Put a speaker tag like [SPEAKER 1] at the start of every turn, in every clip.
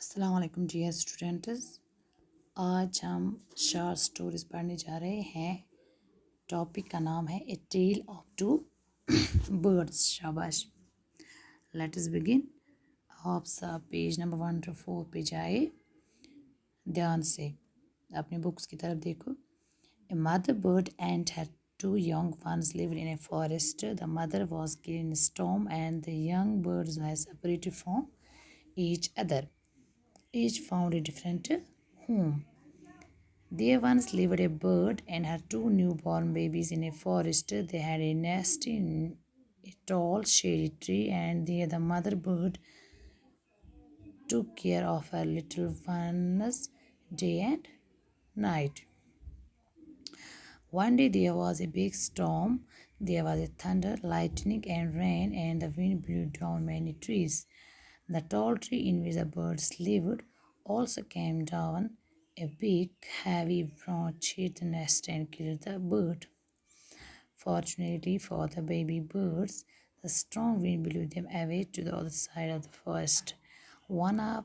[SPEAKER 1] السلام علیکم dear students, آج ہم شارٹ سٹوریز پڑھنے جا رہے ہیں۔ ٹاپک کا نام ہے a tale of two birds. شاباش، لیٹ اس بگن۔ آپ سب پیج نمبر 104 پہ جائے، دھیان سے اپنی بکس کی طرف دیکھو۔ A mother bird and Hare two young ones lived in a forest. The mother was killed in a storm and the young birds were separated from each other. Each found a different home. There once lived a bird and her two newborn babies in a forest. They had a nest in a tall shady tree, and there the mother bird took care of her little ones day and night. One day there was a big storm. There was a thunder, lightning, and rain, and the wind blew down many trees. The tall tree in which the birds lived also came down. A big, heavy branch hit the nest and killed the bird. Fortunately for the baby birds, the strong wind blew them away to the other side of the forest. One of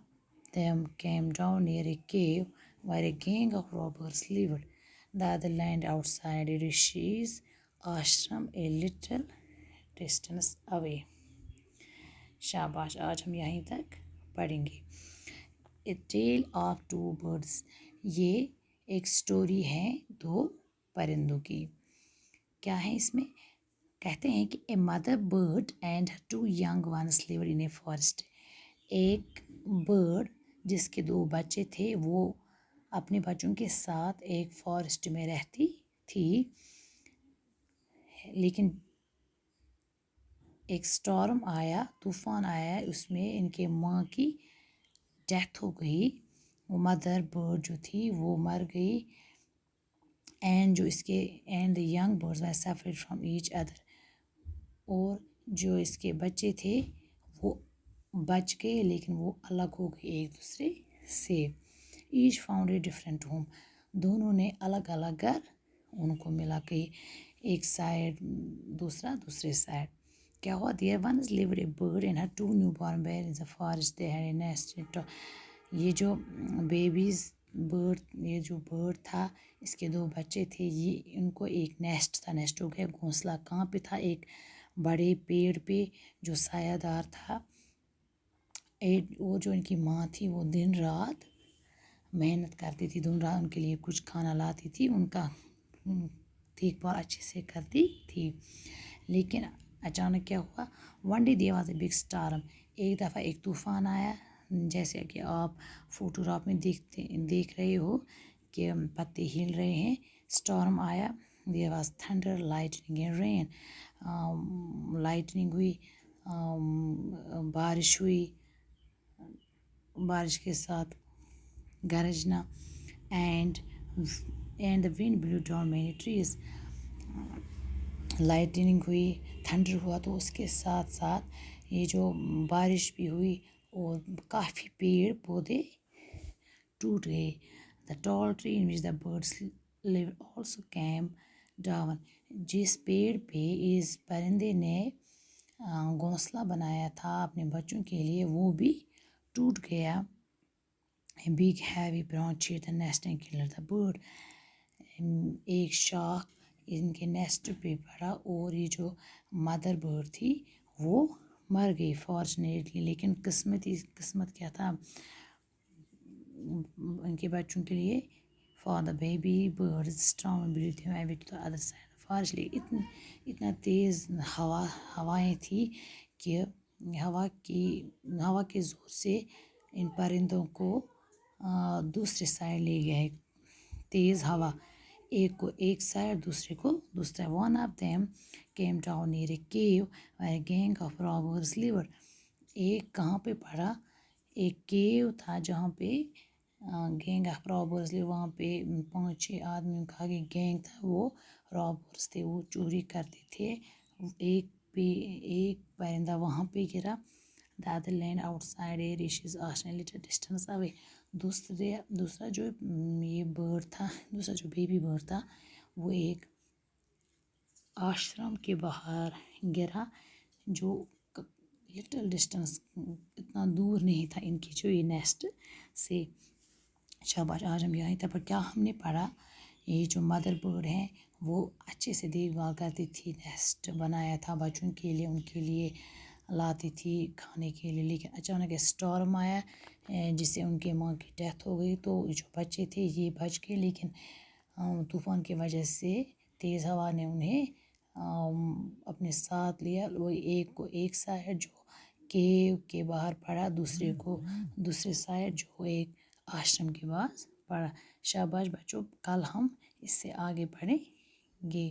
[SPEAKER 1] them came down near a cave where a gang of robbers lived. The other landed outside Rishi's ashram a little distance away. शाबाश, आज हम यहीं तक पढ़ेंगे। ए tell of two birds, ये एक story है दो परिंदों की। क्या है इसमें? कहते हैं कि a mother bird and two young ones lived in a forest. एक बर्ड जिसके दो बच्चे थे, वो अपने बच्चों के साथ एक फॉरेस्ट में रहती थी। लेकिन एक स्टॉर्म आया, तूफ़ान आया, उसमें इनके माँ की डेथ हो गई। वो मदर बर्ड जो थी वो मर गई। And the young birds were separated from each other. और जो इसके बच्चे थे वो बच गए, लेकिन वो अलग हो गए एक दूसरे से। Each found a different home. दोनों ने अलग अलग घर उनको मिला कि एक साइड, दूसरा दूसरे साइड। क्या हुआ? There once lived a bird and her two newborn bear in the forest. They had a nest. ये जो बेबीज बर्ड, ये जो बर्ड था, इसके दो बच्चे थे, ये इनको एक नेस्ट था। नेस्ट हो गया घोंसला। कहाँ पे था? एक बड़े पेड़ पे जो सायादार था। वो जो इनकी माँ थी वो दिन रात मेहनत करती थी, दिन रात उनके लिए कुछ खाना लाती थी, उनका देखभाल अच्छे से करती थी। लेकिन अचानक क्या हुआ? One day there was a big storm. एक दफ़ा एक तूफ़ान आया, जैसे कि आप फोटोग्राफ में देख रहे हो कि पत्ते हिल रहे हैं। स्टॉर्म आया। There was thunder, lightning and rain. Lightning हुई, बारिश हुई, बारिश के साथ गरजना। And the wind blew down many trees. Lightning हुई, थंडर हुआ, तो उसके साथ साथ ये जो बारिश भी हुई और काफ़ी पेड़ पौधे टूट गए। The tall tree in which the birds live also came down. जिस पेड़ पे इस परिंदे ने घोंसला बनाया था अपने बच्चों के लिए, वो भी टूट गया। A big heavy branch hit the nest and killed the bird. एक शाख इनके नेस्ट पे पड़ा और ये जो मदर बर्ड थी वो मर गई फॉर्चुनेटली। लेकिन किस्मत क्या था इनके बच्चों के लिए? For the baby bird storm blew them away to the other side forest. इतना तेज़ हवाएं थी कि हवा के ज़ोर से इन परिंदों को दूसरे साइड ले गया है। तेज़ हवा, एक को एक साइड, दूसरे को दूसरा। One of them came down near a cave where gang of robbers lived. एक कहाँ पे पड़ा? एक केव था जहाँ पे गैंग ऑफ रॉबर्स लिव। वहाँ पे 5-6 आदमियों का एक गैंग था, वो रॉबर्स थे, वो चोरी करते थे। एक परिंदा वहाँ पे गिरा। The other land outside a Rishi's ashram a little distance away. दूसरा जो ये बर्ड था, दूसरा जो बेबी बर्ड था, वो एक आश्रम के बाहर गिरा, जो लिटिल डिस्टेंस, इतना दूर नहीं था इनकी जो ये नेस्ट سے۔ شاباش، آج ہم یہیں تک پر کیا ہم نے پڑھا، یہ جو مدر برڈ ہیں وہ اچھے سے دیکھ بھال کرتی تھی، نیسٹ بنایا تھا بچوں کے لیے، ان کے لیے لاتی تھی کھانے کے لیے، لیکن اچانک اسٹارم آیا جس سے ان کے ماں کی ڈیتھ ہو گئی، تو جو بچے تھے یہ بچ گئے، لیکن طوفان کی وجہ سے تیز ہوا نے انہیں اپنے ساتھ لیا، وہ ایک کو ایک سائڈ جو کیو کے باہر پڑا، دوسرے کو دوسرے سائڈ جو ایک آشرم کے پاس پڑا۔ شاباش بچوں، کل ہم اس سے آگے پڑھیں گے۔